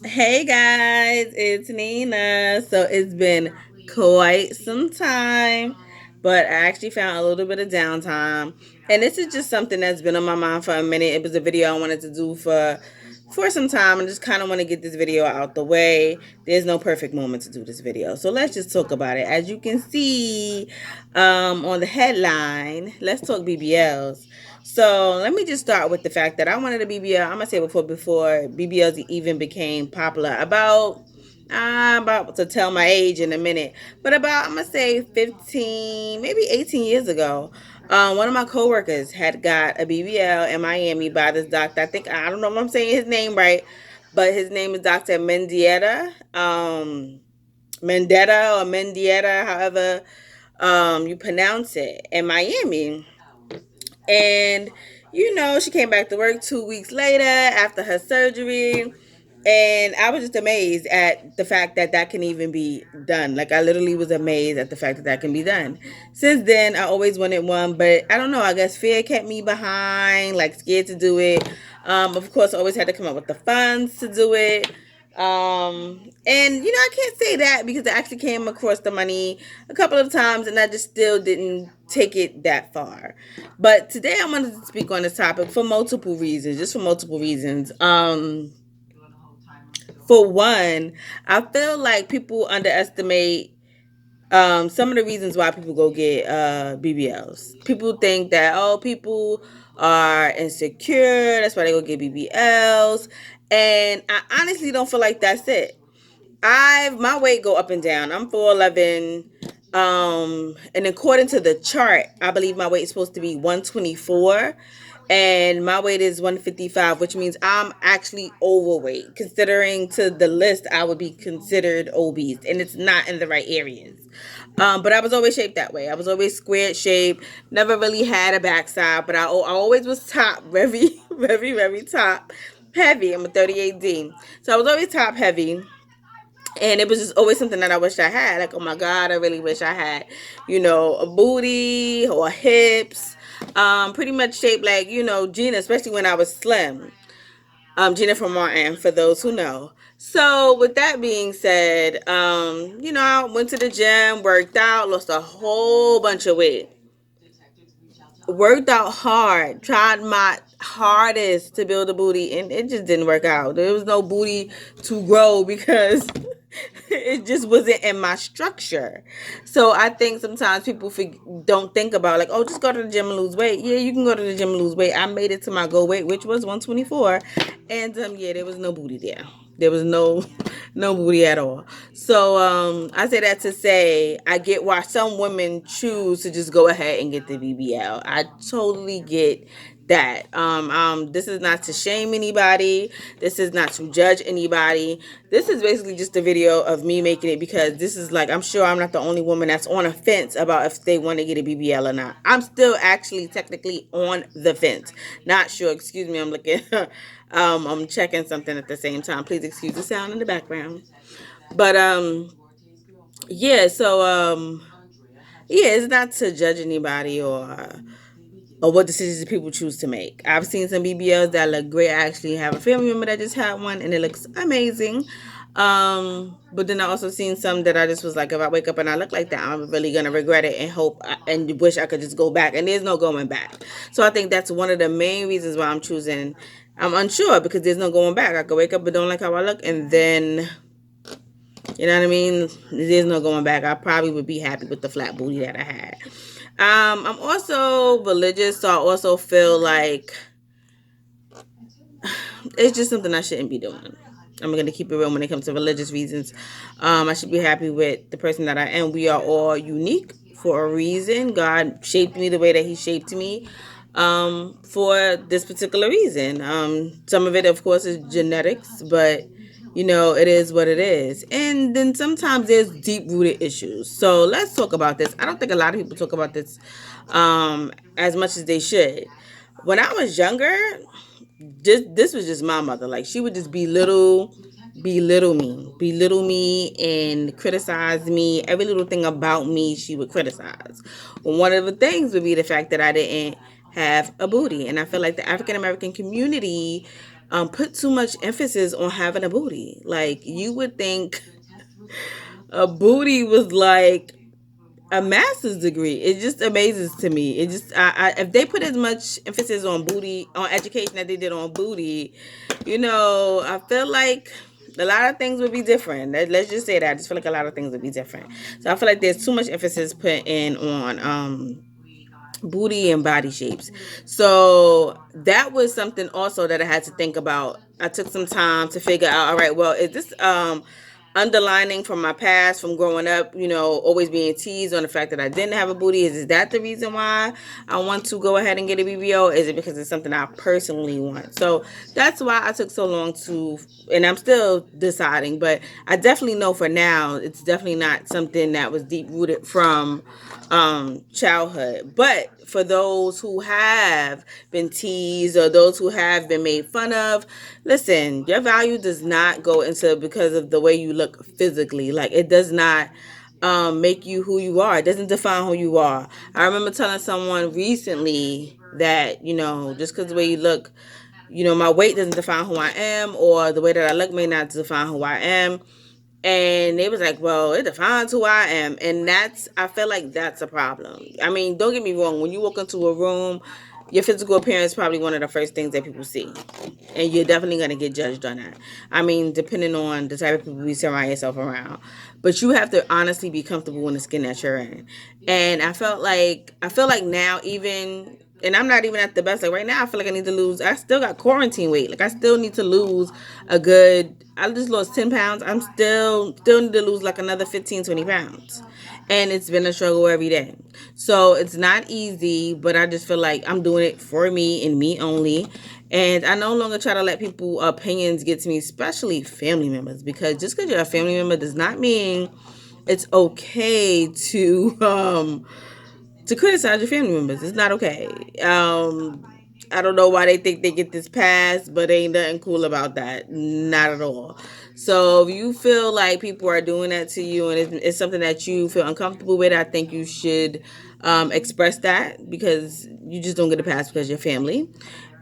Hey guys, it's Nina. So it's been quite some time, but I actually found a little bit of downtime. And this is just something that's been on my mind for a minute. It was a video I wanted to do for some time and just kind of want to get this video out the way. There's no perfect moment to do this video. So let's just talk about it. As you can see on the headline, let's talk BBLs. So let me just start with the fact that I wanted a BBL. I'm gonna say before BBLs even became popular. About to tell my age in a minute, but about I'm gonna say 15, maybe 18 years ago. One of my coworkers had got a BBL in Miami by this doctor. I don't know if I'm saying his name right, but his name is Dr. Mendieta. Mendetta or Mendieta, however you pronounce it, in Miami. And, she came back to work 2 weeks later after her surgery. And I was just amazed at the fact that that can even be done. Like, I literally was amazed at the fact that that can be done. Since then, I always wanted one, but I don't know. I guess fear kept me behind, like, scared to do it. Of course, I always had to come up with the funds to do it. And I can't say that because I actually came across the money a couple of times and I just still didn't take it that far. But today I wanted to speak on this topic for multiple reasons, just for multiple reasons. For one, I feel like people underestimate some of the reasons why people go get BBLs. People think that, oh, people are insecure, that's why they go get BBLs. And I honestly don't feel like that's it. My weight go up and down. I'm 4'11", and according to the chart, I believe my weight is supposed to be 124, and my weight is 155, which means I'm actually overweight. Considering to the list, I would be considered obese, and it's not in the right areas. But I was always shaped that way. I was always squared shaped. Never really had a backside, but I always was top, very, very, very top heavy. I'm a 38D, so I was always top heavy, and it was just always something that I wish I had. Like, oh my God, I really wish I had, a booty or hips, pretty much shaped like, Gina, especially when I was slim. Gina from Martin, for those who know. So with that being said, I went to the gym, worked out, lost a whole bunch of weight, worked out hard, tried my hardest to build a booty, and it just didn't work out. There was no booty to grow because it just wasn't in my structure. So I think sometimes people don't think about, like, oh, just go to the gym and lose weight. Yeah, you can go to the gym and lose weight. I made it to my goal weight, which was 124, and yeah, there was no booty there. There was no booty at all. So I say that to say I get why some women choose to just go ahead and get the BBL. I totally get that. This is not to shame anybody. This is not to judge anybody. This is basically just a video of me making it because this is like, I'm sure I'm not the only woman that's on a fence about if they want to get a BBL or not. I'm still actually technically on the fence. Not sure. Excuse me. I'm looking. I'm checking something at the same time. Please excuse the sound in the background. But yeah. So yeah, it's not to judge anybody or what decisions people choose to make. I've seen some BBLs that look great. I actually have a family member that just had one and it looks amazing. But then I also seen some that I just was like, if I wake up and I look like that, I'm really gonna regret it and and wish I could just go back. And there's no going back. So I think that's one of the main reasons why I'm choosing. I'm unsure because there's no going back. I could wake up and don't like how I look, and then you know what I mean? There's no going back. I probably would be happy with the flat booty that I had. I'm also religious, so I also feel like it's just something I shouldn't be doing. I'm gonna keep it real when it comes to religious reasons. I should be happy with the person that I am. We are all unique for a reason. God shaped me the way that He shaped me for this particular reason. Some of it, of course, is genetics, but it is what it is. And then sometimes there's deep rooted issues. So let's talk about this. I don't think a lot of people talk about this as much as they should. When I was younger, this was just my mother. Like, she would just belittle me, and criticize me. Every little thing about me, she would criticize. One of the things would be the fact that I didn't have a booty, and I feel like the African American community put too much emphasis on having a booty. Like, you would think a booty was like a master's degree. It just amazes to me. It just, if they put as much emphasis on booty, on education that they did on booty, I feel like a lot of things would be different. Let's just say that. I just feel like a lot of things would be different. So I feel like there's too much emphasis put in on booty and body shapes. So that was something also that I had to think about. I took some time to figure out, all right, well, is this underlining from my past, from growing up, always being teased on the fact that I didn't have a booty? Is that the reason why I want to go ahead and get a BBL? Is it because it's something I personally want? So that's why I took so long to, and I'm still deciding, but I definitely know for now it's definitely not something that was deep rooted from childhood. But for those who have been teased or those who have been made fun of, listen, your value does not go into because of the way you look physically. Like, it does not make you who you are. It doesn't define who you are. I remember telling someone recently that, just because the way you look, my weight doesn't define who I am, or the way that I look may not define who I am. And they was like, well, it defines who I am. And I feel like that's a problem. I mean, don't get me wrong. When you walk into a room, your physical appearance is probably one of the first things that people see. And you're definitely going to get judged on that. I mean, depending on the type of people you surround yourself around. But you have to honestly be comfortable in the skin that you're in. And I feel like now, even, and I'm not even at the best. Like, right now, I feel like I need to lose. I still got quarantine weight. Like, I still need to lose a good, I just lost 10 pounds. I'm still need to lose like another 15, 20 pounds. And it's been a struggle every day. So it's not easy, but I just feel like I'm doing it for me and me only. And I no longer try to let people opinions get to me, especially family members, because just because you're a family member does not mean it's okay to criticize your family members. It's not okay. I don't know why they think they get this pass, but ain't nothing cool about that. Not at all. So if you feel like people are doing that to you and it's something that you feel uncomfortable with, I think you should express that, because you just don't get a pass because you're family.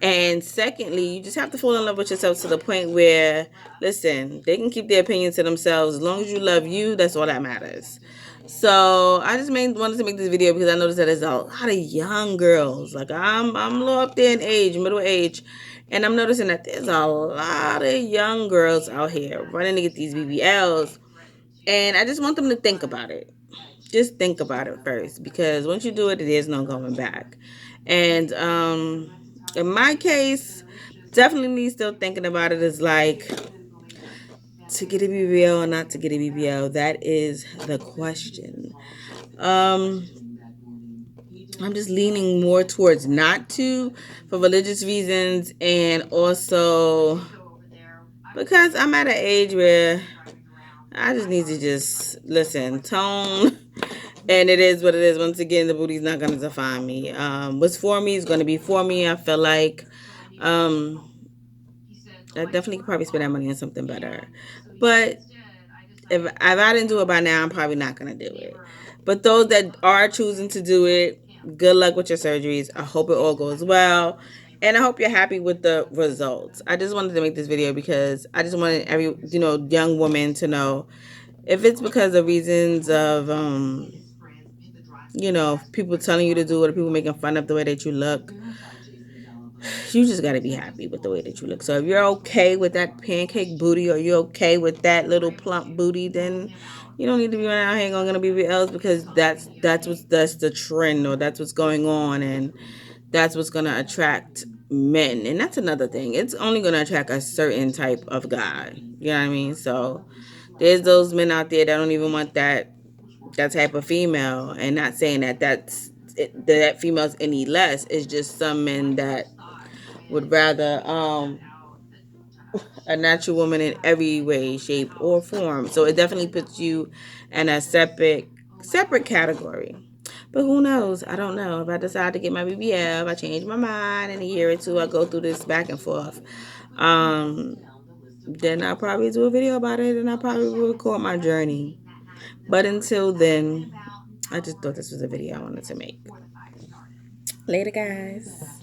And secondly, you just have to fall in love with yourself to the point where, listen, they can keep their opinion to themselves. As long as you love you, that's all that matters. So I just wanted to make this video because I noticed that there's a lot of young girls. Like, I'm a little up there in age, middle age, and I'm noticing that there's a lot of young girls out here running to get these BBLs. And I just want them to think about it. Just think about it first, because once you do it, there's no going back. And in my case, definitely still thinking about it is like, to get a BBL or not to get a BBL. That is the question. Um, I'm just leaning more towards not to, for religious reasons, and also because I'm at an age where I just need to just listen, tone, and it is what it is. Once again, the booty's not going to define me. What's for me is going to be for me. I feel like I definitely could probably spend that money on something better. But if I didn't do it by now, I'm probably not going to do it. But those that are choosing to do it, good luck with your surgeries. I hope it all goes well. And I hope you're happy with the results. I just wanted to make this video because I just wanted every, young woman to know, if it's because of reasons of, people telling you to do it, or people making fun of the way that you look, you just got to be happy with the way that you look. So if you're okay with that pancake booty, or you're okay with that little plump booty, then you don't need to be running out here going to BBLs, because that's the trend, or that's what's going on, and that's what's going to attract men. And that's another thing. It's only going to attract a certain type of guy. You know what I mean? So there's those men out there that don't even want that type of female, and not saying that that female's any less. It's just some men that would rather a natural woman in every way, shape, or form. So it definitely puts you in a separate category. But who knows? I don't know. If I decide to get my BBL, if I change my mind in a year or two, I go through this back and forth. Then I'll probably do a video about it, and I'll probably record my journey. But until then, I just thought this was a video I wanted to make. Later, guys.